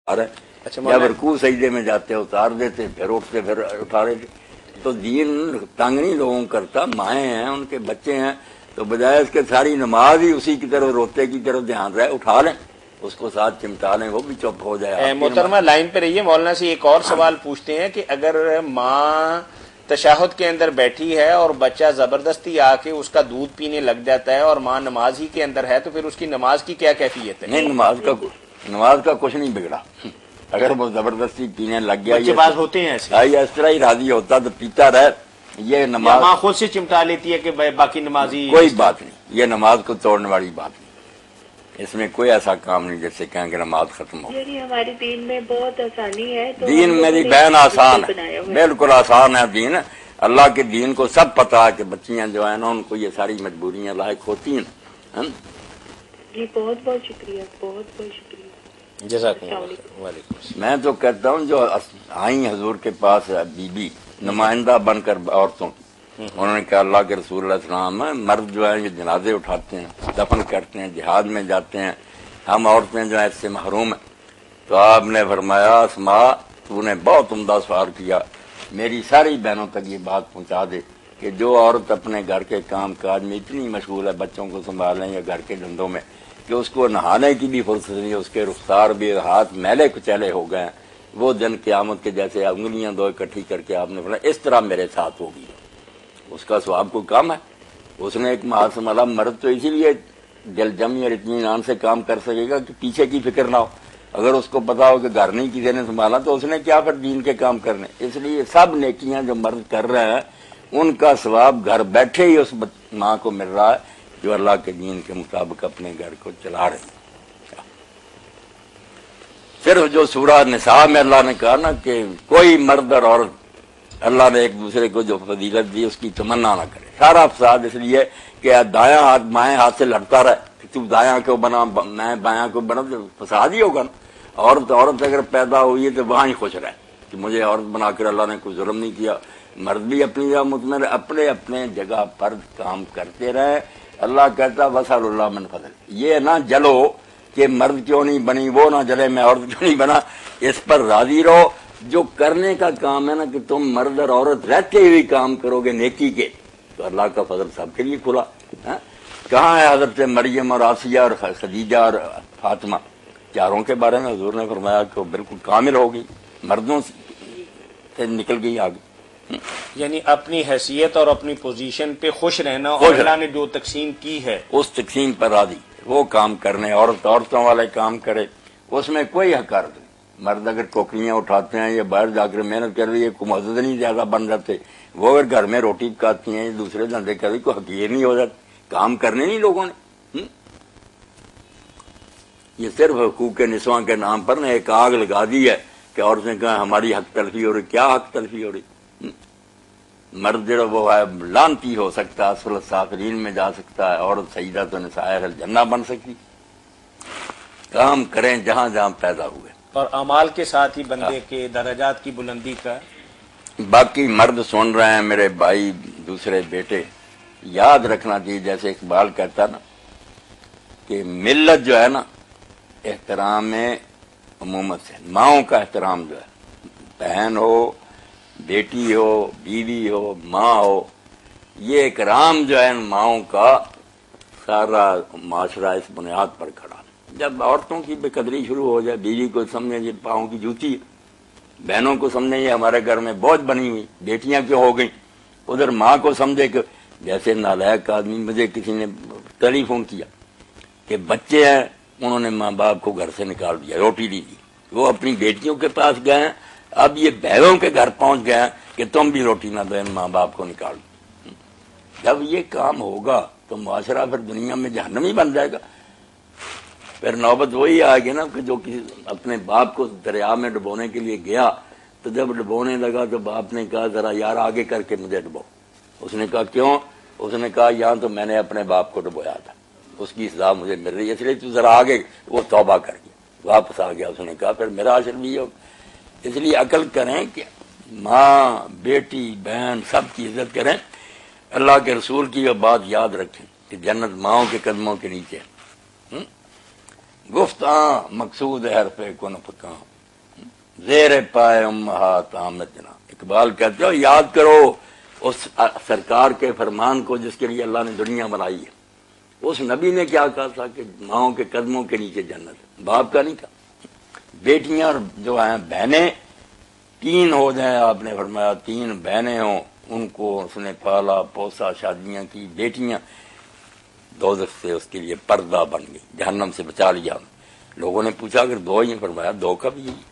جب رکوع سجدے میں جاتے اتار دیتے، پھر اٹھتے، پھر اٹھا دیتے. تو دین تنگ نہیں لوگوں کرتا، مائیں ہیں، ان کے بچے ہیں، تو بجائے اس کے ساری نماز ہی اسی کی طرف، روتے کی طرف دھیان رہے، اٹھا لیں اس کو، ساتھ چمٹا لیں، وہ بھی چپ ہو جائے. محترمہ لائن پہ رہیے. مولانا سے ایک اور سوال پوچھتے ہیں کہ اگر ماں تشہد کے اندر بیٹھی ہے اور بچہ زبردستی آ کے اس کا دودھ پینے لگ جاتا ہے اور ماں نماز ہی کے اندر ہے، تو پھر اس کی نماز کی کیا کیفیت ہے؟ نہیں، نماز کا کچھ نہیں بگڑا. اگر وہ زبردستی پینے لگ گیا، بچے باز ہوتے ہیں ایسے، اس طرح ہی راضی ہوتا تو پیتا رہے. یہ نماز ماں خود سے چمٹا لیتی ہے کہ باقی نمازی، کوئی بات نہیں، یہ نماز کو توڑنے والی بات نہیں. اس میں کوئی ایسا کام نہیں جیسے کہیں کہ نماز ختم ہو. یعنی ہمارے دین میں بہت آسانی ہے. دین میری بہن آسان ہے، بالکل آسان ہے دین. اللہ کے دین کو سب پتا ہے کہ بچیاں جو ہیں نا، ان کو یہ ساری مجبوریاں لاحق ہوتی ہیں. جی بہت بہت شکریہ، بہت بہت شکریہ. جزاکم اللہ. وعلیکم السلام. میں تو کہتا ہوں جو آئیں حضور کے پاس بی بی نمائندہ بن کر عورتوں کی، انہوں نے کہا اللہ کے رسول اللہ علیہ وسلم، مرد جو ہیں یہ جنازے اٹھاتے ہیں، دفن کرتے ہیں، جہاد میں جاتے ہیں، ہم عورتیں جو ہیں اس سے محروم ہیں. تو آپ نے فرمایا اسماء تو نے بہت عمدہ سوال کیا، میری ساری بہنوں تک یہ بات پہنچا دے کہ جو عورت اپنے گھر کے کام کاج میں اتنی مشغول ہے، بچوں کو سنبھالیں یا گھر کے دھندوں میں، کہ اس کو نہانے کی بھی فرصت نہیں، اس کے رخسار بھی، ہاتھ میلے کچیلے ہو گئے ہیں، وہ دن قیامت کے جیسے انگلیاں دو اکٹھی کر کے آپ نے فرمایا اس طرح میرے ساتھ ہوگی. اس کا ثواب کوئی کم ہے؟ اس نے ایک معصوم مرد تو اسی لیے دل جمی اور اطمینان سے کام کر سکے گا کہ پیچھے کی فکر نہ ہو. اگر اس کو پتا ہو کہ گھر نہیں کسی نے سنبھالا تو اس نے کیا پھر دین کے کام کرنے. اس لیے سب نیکیاں جو مرد کر رہے ہیں ان کا ثواب گھر بیٹھے ہی اس ماں کو مل رہا ہے جو اللہ کے دین کے مطابق اپنے گھر کو چلا رہے ہیں. صرف جو سورہ نساء میں اللہ نے کہا نا کہ کوئی مرد اور عورت اللہ نے ایک دوسرے کو جو فضیلت دی اس کی تمنا نہ کرے. سارا فساد اس لیے کہ دایاں ہاتھ بائیں ہاتھ سے لڑتا رہے کہ تو دایاں کو بنا میں بایاں کو بنا، تو فساد ہی ہوگا نا. عورت اگر پیدا ہوئی ہے تو وہاں ہی خوش رہے کہ مجھے عورت بنا کر اللہ نے کوئی ظلم نہیں کیا. مرد بھی اپنی جگہ مطمئن اپنے اپنے جگہ پر کام کرتے رہے. اللہ کہتا وسأل اللہ من فضل. یہ نہ جلو کہ مرد کیوں نہیں بنی، وہ نہ جلے میں عورت کیوں نہیں بنا، اس پر راضی رہو. جو کرنے کا کام ہے نا کہ تم مرد اور عورت رہتے ہوئے کام کرو گے نیکی کے، تو اللہ کا فضل سب کے لیے کھلا. کہاں ہے حضرت مریم اور آسیہ اور خدیجہ اور فاطمہ؟ چاروں کے بارے میں حضور نے فرمایا کہ وہ بالکل کامل ہو گئی، مردوں سے نکل گئی آگے. یعنی اپنی حیثیت اور اپنی پوزیشن پہ خوش رہنا، اور اللہ نے جو تقسیم کی ہے اس تقسیم پر راضی، وہ کام کرنے. عورتوں والے کام کرے، اس میں کوئی حقارت نہیں. مرد اگر ٹوکریاں اٹھاتے ہیں یا باہر جا کر محنت کر رہی ہے، کوئی معزز نہیں زیادہ بن جاتے. وہ اگر گھر میں روٹی پکاتی ہیں، دوسرے دھندے کر رہی، کوئی حقیر نہیں ہو جاتے. کام کرنے نہیں لوگوں نے. یہ صرف حقوق نسواں کے نام پر نے ایک آگ لگا دی ہے کہ عورتیں کہا ہماری حق تلفی ہو رہی. کیا حق تلفی ہو رہی؟ مرد جو وہ ہے لانتی ہو سکتا ہے، اسفل السافلین میں جا سکتا ہے، عورت سیدہ تو نسائے الجنہ بن سکتی. کام کریں جہاں جہاں پیدا ہوئے، اور اعمال کے ساتھ ہی بندے کے درجات کی بلندی کا. باقی مرد سن رہے ہیں میرے بھائی، دوسرے بیٹے، یاد رکھنا چاہیے جیسے اقبال کہتا نا کہ ملت جو ہے نا احترام عمومت سے، ماؤں کا احترام جو ہے، بہن ہو، بیٹی ہو، بیوی ہو، ماں ہو، یہ اکرام جو ہے ماؤں کا، سارا معاشرہ اس بنیاد پر کھڑا. جب عورتوں کی بے قدری شروع ہو جائے، بیوی کو سمجھے یہ پاؤں کی جوتی ہے، بہنوں کو سمجھے یہ ہمارے گھر میں بوجھ بنی ہوئی، بیٹیاں کیوں ہو گئیں، ادھر ماں کو سمجھے کہ جیسے نالائق آدمی. مجھے کسی نے ٹیلی فون کیا کہ بچے ہیں، انہوں نے ماں باپ کو گھر سے نکال دیا، روٹی نہیں دی. وہ اپنی بیٹیوں کے پاس گئے ہیں، اب یہ بہنوں کے گھر پہنچ گئے ہیں کہ تم بھی روٹی نہ دو، ماں باپ کو نکال دو. جب یہ کام ہوگا تو معاشرہ پھر دنیا میں جہنمی بن جائے گا. پھر نوبت وہی آ گئی نا کہ جو کسی اپنے باپ کو دریا میں ڈبونے کے لیے گیا، تو جب ڈبونے لگا تو باپ نے کہا ذرا یار آگے کر کے مجھے ڈبو. اس نے کہا کیوں؟ اس نے کہا یہاں تو میں نے اپنے باپ کو ڈبویا تھا، اس کی سزا مجھے مل رہی ہے، اس لیے تو ذرا آگے. وہ توبہ کر گیا، واپس آ گیا. اس نے کہا پھر میرا حشر بھی ہو. اس لیے عقل کریں کہ ماں، بیٹی، بہن سب کی عزت کریں. اللہ کے رسول کی یہ بات یاد رکھیں کہ جنت ماؤں کے قدموں کے نیچے. گفتاں مقصود ہے حرف کن پکاں، زیر پائے امہات آمدنا. اقبال کہتے ہو یاد کرو اس سرکار کے فرمان کو جس کے لیے اللہ نے دنیا بنائی ہے. اس نبی نے کیا کہا تھا کہ ماؤں کے قدموں کے نیچے جنت. باپ کا نہیں تھا. بیٹیاں اور جو ہیں بہنیں 3 ہو جائیں، آپ نے فرمایا 3 بہنیں ہوں، ان کو اس نے پالا پوسا، شادیاں کی. بیٹیاں دوزخ سے اس کے لیے پردہ بن گئی، جہنم سے بچا لیا. لوگوں نے پوچھا اگر 2 ہی، فرمایا 2 کا بھی یہی.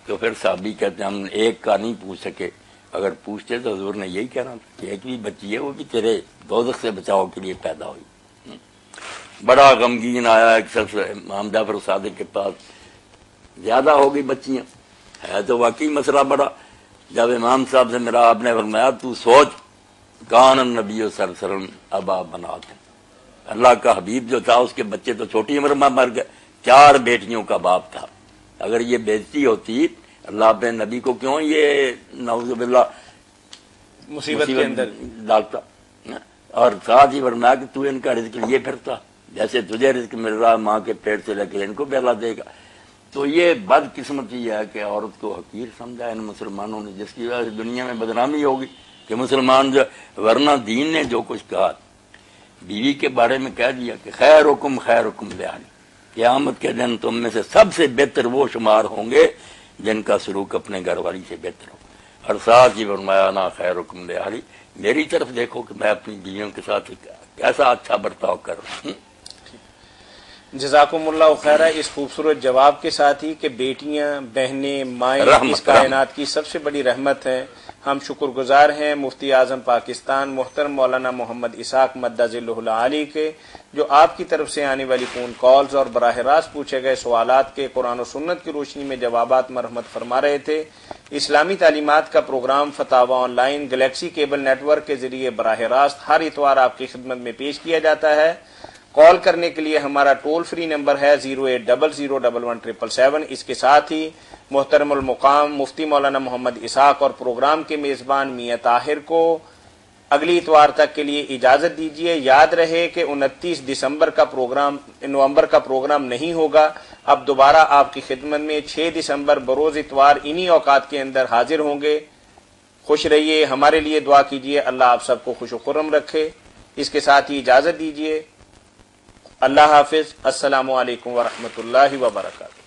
تو پھر صحابی کہتے ہیں ہم ایک کا نہیں پوچھ سکے، اگر پوچھتے تو حضور نے یہی کہنا تھا کہ ایک بھی بچی ہے، وہ بھی تیرے دوزخ سے بچاؤ کے لیے پیدا ہوئی. بڑا غمگین آیا ایک شخص امام جعفر صادق کے پاس. زیادہ ہو گئی بچیاں، ہے تو واقعی مسئلہ بڑا. جب امام صاحب سے میرا آپ نے فرمایا تو سوچ، کان النبی صلی اللہ علیہ وسلم ابا بنات، اللہ کا حبیب جو تھا اس کے بچے تو چھوٹی عمر میں مر گئے، 4 بیٹیوں کا باپ تھا. اگر یہ بےزتی ہوتی اللہ اپنے نبی کو کیوں یہ نعوذ باللہ مصیبت کے اندر ڈالتا. اور ساتھ ہی فرمایا کہ تو ان کا رزق لیے پھرتا، جیسے تجھے رزق مل رہا ماں کے پیٹ سے لے کے ان کو بھی اللہ دے گا. تو یہ بد قسمتی ہے کہ عورت کو حقیر سمجھا ان مسلمانوں نے، جس کی وجہ سے دنیا میں بدنامی ہوگی کہ مسلمان جو، ورنہ دین نے جو کچھ کہا بیوی کے بارے میں کہہ دیا کہ خیرکم خیرکم لأہلی، قیامت کے دن تم میں سے سب سے بہتر وہ شمار ہوں گے جن کا سلوک اپنے گھر والی سے بہتر ہو. اور ساتھ ہی فرمایا نا خیرکم لأہلی، میری طرف دیکھو کہ میں اپنی بیویوں کے ساتھ کیسا اچھا برتاؤ کر رہا ہوں. جزاکم اللہ خیرہ. اس خوبصورت جواب کے ساتھ ہی کہ بیٹیاں بہنیں مائیں اس کائنات کی سب سے بڑی رحمت ہیں. ہم شکر گزار ہیں مفتی اعظم پاکستان محترم مولانا محمد اسحاق مدہ ذلہ العالی کے، جو آپ کی طرف سے آنے والی فون کالز اور براہ راست پوچھے گئے سوالات کے قرآن و سنت کی روشنی میں جوابات مرحمت فرما رہے تھے. اسلامی تعلیمات کا پروگرام فتاوا online Galaxy cable network کے ذریعے براہ راست ہر اتوار آپ کی خدمت میں پیش کیا جاتا ہے. کال کرنے کے لیے ہمارا ٹول فری نمبر ہے 08001117777. اس کے ساتھ ہی محترم المقام مفتی مولانا محمد اسحاق اور پروگرام کے میزبان میاں طاہر کو اگلی اتوار تک کے لیے اجازت دیجیے. یاد رہے کہ 29 نومبر کا پروگرام نہیں ہوگا. اب دوبارہ آپ کی خدمت میں 6 دسمبر بروز اتوار انہی اوقات کے اندر حاضر ہوں گے. خوش رہیے، ہمارے لیے دعا کیجیے، اللہ آپ سب کو خوش و خرم رکھے. اس کے ساتھ ہی اجازت دیجیے. اللہ حافظ. السلام علیکم ورحمۃ اللہ وبرکاتہ.